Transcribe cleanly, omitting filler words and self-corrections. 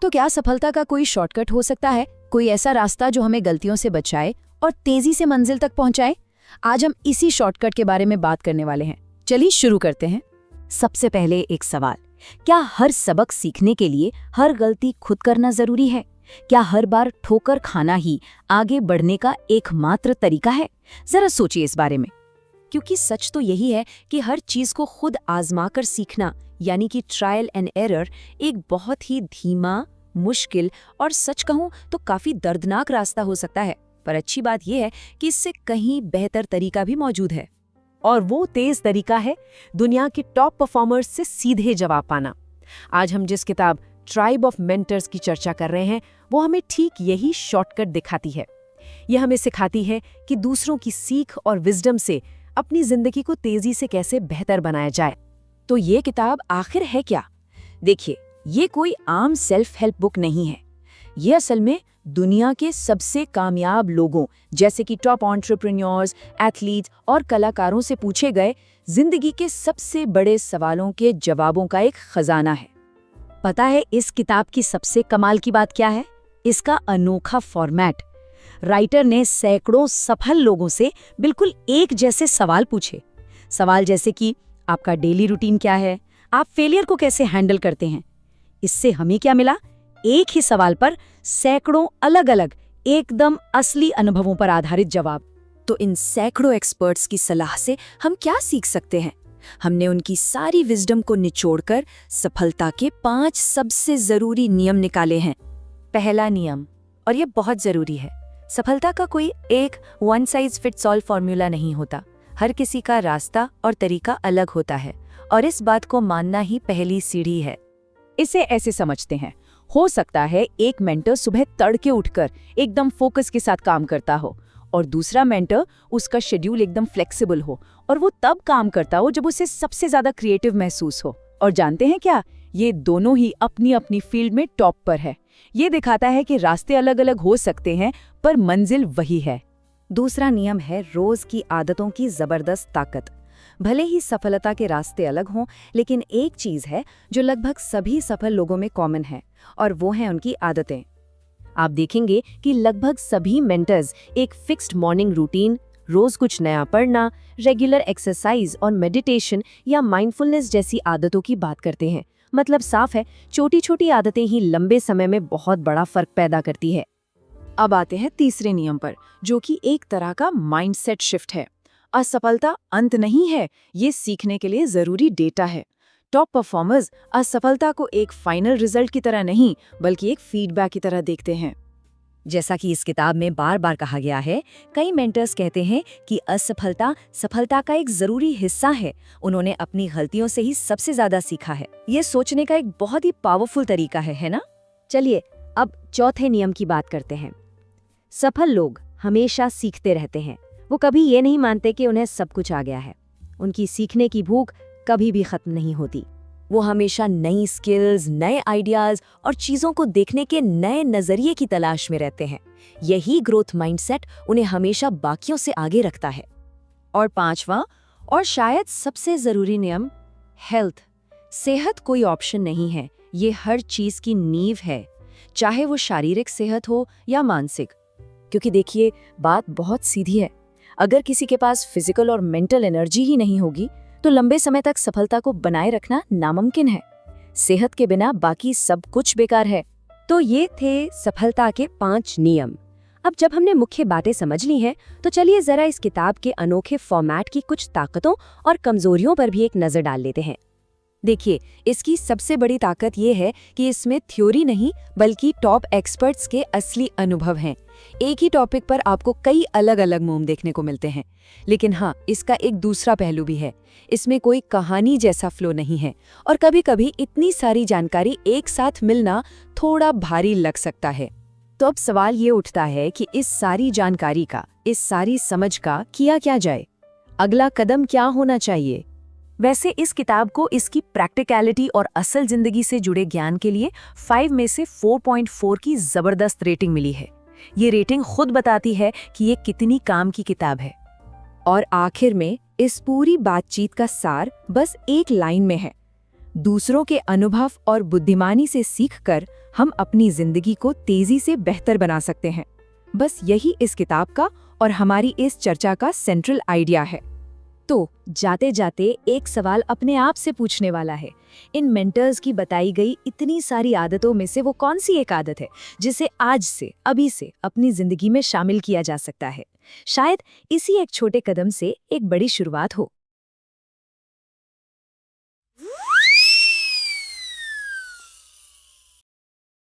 तो क्या सफलता का कोई शॉर्टकट हो सकता है, कोई ऐसा रास्ता जो हमें गलतियों से बचाए और तेजी से मंजिल तक पहुंचाए? आज हम इसी शॉर्टकट के बारे में बात करने वाले हैं। चलिए शुरू करते हैं। सबसे पहले एक सवाल, क्या हर सबक सीखने के लिए हर गलती खुद करना जरूरी है? क्या हर बार ठोकर खाना ही आगे बढ़ने का एकमात्र तरीका है? जरा सोचिए इस बारे में, क्योंकि सच तो यही है कि हर चीज को खुद आजमा कर सीखना यानी कि ट्रायल एंड एरर एक बहुत ही धीमा, मुश्किल और सच कहूं तो काफी दर्दनाक रास्ता हो सकता है। पर अच्छी बात यह है कि इससे कहीं बेहतर तरीका भी मौजूद है, और वो तेज तरीका है दुनिया के टॉप परफॉर्मर्स से सीधे जवाब पाना। आज हम जिस किताब ट्राइब ऑफ मेंटर्स की चर्चा कर रहे हैं वो हमें ठीक यही शॉर्टकट दिखाती है। यह हमें सिखाती है कि दूसरों की सीख और विजडम से अपनी जिंदगी को तेजी से कैसे बेहतर बनाया जाए। तो ये किताब आखिर है क्या? देखिए, ये कोई आम सेल्फ हेल्प बुक नहीं है। ये असल में दुनिया के सबसे कामयाब लोगों जैसे कि टॉप एंटरप्रेन्योर्स, एथलीट्स और कलाकारों से पूछे गए जिंदगी के सबसे बड़े सवालों के जवाबों का एक खजाना है। पता है इस किताब की सबसे कमाल की बात क्या है? इसका अनोखा फॉर्मेट। राइटर ने सैकड़ों सफल लोगों से बिल्कुल एक जैसे सवाल पूछे। सवाल जैसे कि आपका डेली रूटीन क्या है, आप फेलियर को कैसे हैंडल करते हैं। इससे हमें क्या मिला? एक ही सवाल पर सैकड़ों अलग-अलग एकदम असली अनुभवों पर आधारित जवाब। तो इन सैकड़ों एक्सपर्ट्स की सलाह से हम क्या सीख सकते हैं? हमने उनकी सारी विजडम को निचोड़कर सफलता के 5 सबसे जरूरी नियम निकाले हैं। पहला नियम, और यह बहुत जरूरी है, सफलता का कोई एक one size fits all formula नहीं होता। हर किसी का रास्ता और तरीका अलग होता है, और इस बात को मानना ही पहली सीढ़ी है। इसे ऐसे समझते हैं, हो सकता है एक मेंटर सुबह तड़के उठकर एकदम फोकस के साथ काम करता हो और दूसरा मेंटर उसका शेड्यूल एकदम फ्लेक्सिबल हो और वो तब काम करता हो जब उसे सबसे ज्यादा क्रिएटिव महसूस हो। और जानते हैं क्या, ये दोनों ही अपनी अपनी फील्ड में टॉप पर है। ये दिखाता है कि रास्ते अलग अलग हो सकते हैं पर मंजिल वही है। दूसरा नियम है रोज की आदतों की जबरदस्त ताकत। भले ही सफलता के रास्ते अलग हों, लेकिन एक चीज है जो लगभग सभी सफल लोगों में कॉमन है, और वो है उनकी आदतें। आप देखेंगे कि लगभग सभी मेंटर्स एक फिक्स्ड मॉर्निंग रूटीन, रोज कुछ नया पढ़ना, रेगुलर एक्सरसाइज और मेडिटेशन या माइंडफुलनेस जैसी आदतों की बात करते हैं। मतलब साफ है, छोटी छोटी आदतें ही लंबे समय में बहुत बड़ा फर्क पैदा करती है। अब आते हैं तीसरे नियम पर, जो कि एक तरह का माइंडसेट शिफ्ट है। असफलता अंत नहीं है, ये सीखने के लिए जरूरी डेटा है। टॉप परफॉर्मर्स असफलता को एक फाइनल रिजल्ट की तरह नहीं बल्कि एक फीडबैक की तरह देखते हैं। जैसा कि इस किताब में बार बार कहा गया है, कई मेंटर्स कहते हैं कि असफलता सफलता का एक जरूरी हिस्सा है। उन्होंने अपनी गलतियों से ही सबसे ज्यादा सीखा है। ये सोचने का एक बहुत ही पावरफुल तरीका है ना? चलिए अब चौथे नियम की बात करते हैं। सफल लोग हमेशा सीखते रहते हैं। वो कभी ये नहीं मानते कि उन्हें सब कुछ आ गया है। उनकी सीखने की भूख कभी भी खत्म नहीं होती। वो हमेशा नई स्किल्स, नए आइडियाज और चीजों को देखने के नए नजरिए की तलाश में रहते हैं। यही ग्रोथ माइंडसेट उन्हें हमेशा बाकियों से आगे रखता है। और पांचवा और शायद सबसे जरूरी नियम, हेल्थ। सेहत कोई ऑप्शन नहीं है, ये हर चीज की नींव है, चाहे वो शारीरिक सेहत हो या मानसिक। क्योंकि देखिए, बात बहुत सीधी है। अगर किसी के पास फिजिकल और मेंटल एनर्जी ही नहीं होगी तो लंबे समय तक सफलता को बनाए रखना नामुमकिन है। सेहत के बिना बाकी सब कुछ बेकार है। तो ये थे सफलता के 5 नियम। अब जब हमने मुख्य बातें समझ ली हैं, तो चलिए जरा इस किताब के अनोखे फॉर्मेट की कुछ ताकतों और कमजोरियों पर भी एक नजर डाल लेते हैं। देखिए, इसकी सबसे बड़ी ताकत ये है कि इसमें थ्योरी नहीं बल्कि टॉप एक्सपर्ट्स के असली अनुभव हैं। एक ही टॉपिक पर आपको कई अलग अलग मुंह देखने को मिलते हैं। लेकिन हाँ, इसका एक दूसरा पहलू भी है। इसमें कोई कहानी जैसा फ्लो नहीं है और कभी-कभी इतनी सारी जानकारी एक साथ मिलना थोड़ा भारी लग सकता है। तो अब सवाल ये उठता है कि इस सारी जानकारी का, इस सारी समझ का किया क्या जाए? अगला कदम क्या होना चाहिए? वैसे इस किताब को इसकी प्रैक्टिकलिटी और असल जिंदगी से जुड़े ज्ञान के लिए 5 में से 4.4 की जबरदस्त रेटिंग मिली है। ये रेटिंग खुद बताती है कि ये कितनी काम की किताब है। और आखिर में इस पूरी बातचीत का सार बस एक लाइन में है। दूसरों के अनुभव और बुद्धिमानी से सीखकर हम अपनी जिंदगी को तेजी से बेहतर बना सकते हैं। बस यही इस किताब का और हमारी इस चर्चा का सेंट्रल आइडिया है। तो जाते जाते एक सवाल अपने आप से पूछने वाला है, इन मेंटर्स की बताई गई इतनी सारी आदतों में से वो कौन सी एक आदत है जिसे आज से, अभी से अपनी जिंदगी में शामिल किया जा सकता है? शायद इसी एक छोटे कदम से एक बड़ी शुरुआत हो।